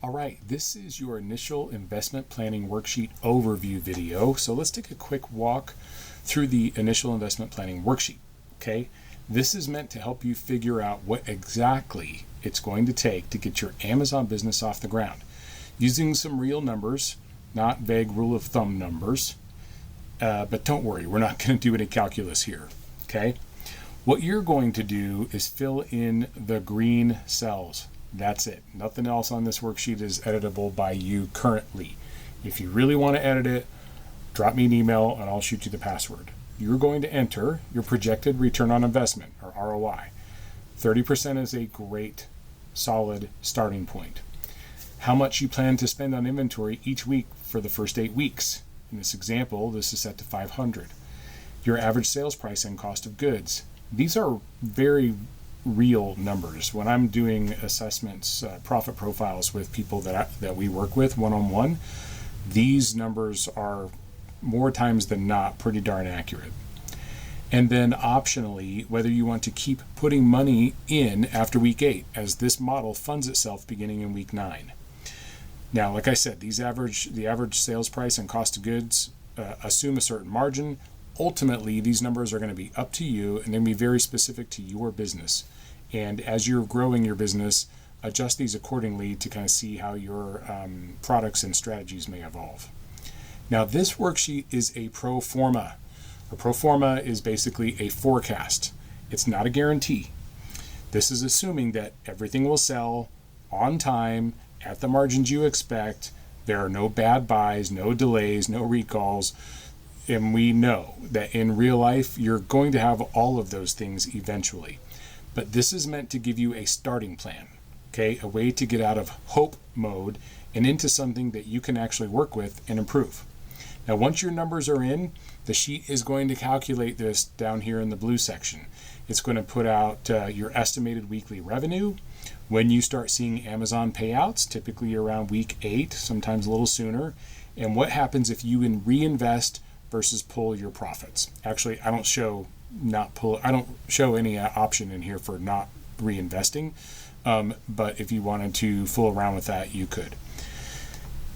All right, this is your initial investment planning worksheet overview video. So let's take a quick walk through the initial investment planning worksheet. Okay, this is meant to help you figure out what exactly it's going to take to get your Amazon business off the ground using some real numbers, not vague rule of thumb numbers. But don't worry, we're not going to do any calculus here. Okay, what you're going to do is fill in the green cells. That's it. Nothing else on this worksheet is editable by you currently. If you really want to edit it, drop me an email and I'll shoot you the password. You're going to enter your projected return on investment, or ROI. 30% is a great, solid starting point. How much you plan to spend on inventory each week for the first 8 weeks. In this example, this is set to $500. Your average sales price and cost of goods. These are very real numbers. When I'm doing assessments, profit profiles with people that we work with one-on-one, these numbers are more times than not pretty darn accurate. And then optionally, whether you want to keep putting money in after week 8, as this model funds itself beginning in week 9. Now, like I said, the average sales price and cost of goods assume a certain margin. Ultimately, these numbers are going to be up to you and they're going to be very specific to your business. And as you're growing your business, adjust these accordingly to kind of see how your products and strategies may evolve. Now, this worksheet is a pro forma. A pro forma is basically a forecast. It's not a guarantee. This is assuming that everything will sell on time at the margins you expect. There are no bad buys, no delays, no recalls. And we know that in real life, you're going to have all of those things eventually. But this is meant to give you a starting plan, okay? A way to get out of hope mode and into something that you can actually work with and improve. Now, once your numbers are in, the sheet is going to calculate this down here in the blue section. It's going to put out your estimated weekly revenue. When you start seeing Amazon payouts, typically around week 8, sometimes a little sooner, and what happens if you can reinvest versus pull your profits. Actually, I don't show any option in here for not reinvesting, but if you wanted to fool around with that, you could.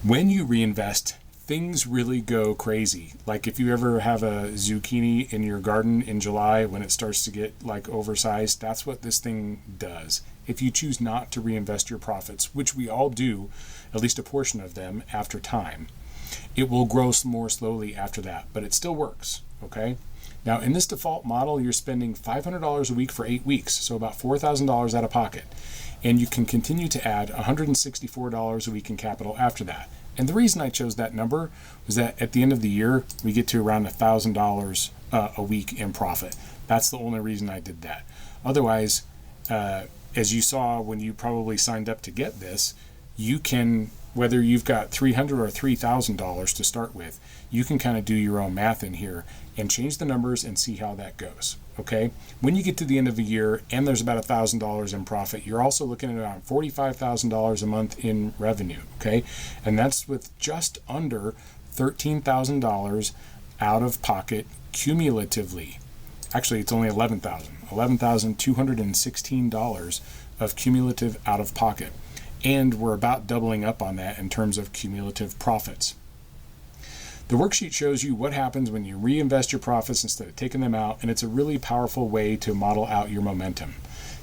When you reinvest, things really go crazy. Like if you ever have a zucchini in your garden in July when it starts to get like oversized, that's what this thing does. If you choose not to reinvest your profits, which we all do, at least a portion of them after time, it will grow more slowly after that, but it still works, okay? Now, in this default model, you're spending $500 a week for 8 weeks, so about $4,000 out of pocket. And you can continue to add $164 a week in capital after that. And the reason I chose that number was that at the end of the year, we get to around $1,000 a week in profit. That's the only reason I did that. Otherwise, as you saw when you probably signed up to get this, you can, whether you've got $300 or $3,000 to start with, you can kind of do your own math in here and change the numbers and see how that goes, okay? When you get to the end of the year and there's about $1,000 in profit, you're also looking at around $45,000 a month in revenue, okay? And that's with just under $13,000 out of pocket cumulatively. Actually, it's only $11,216 of cumulative out of pocket. And we're about doubling up on that in terms of cumulative profits. The worksheet shows you what happens when you reinvest your profits instead of taking them out, and it's a really powerful way to model out your momentum.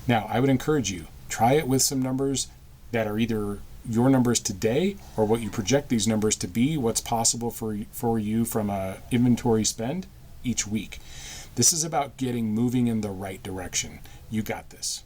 Now, I would encourage you, try it with some numbers that are either your numbers today or what you project these numbers to be, what's possible for you from a inventory spend each week. This is about getting moving in the right direction. You got this.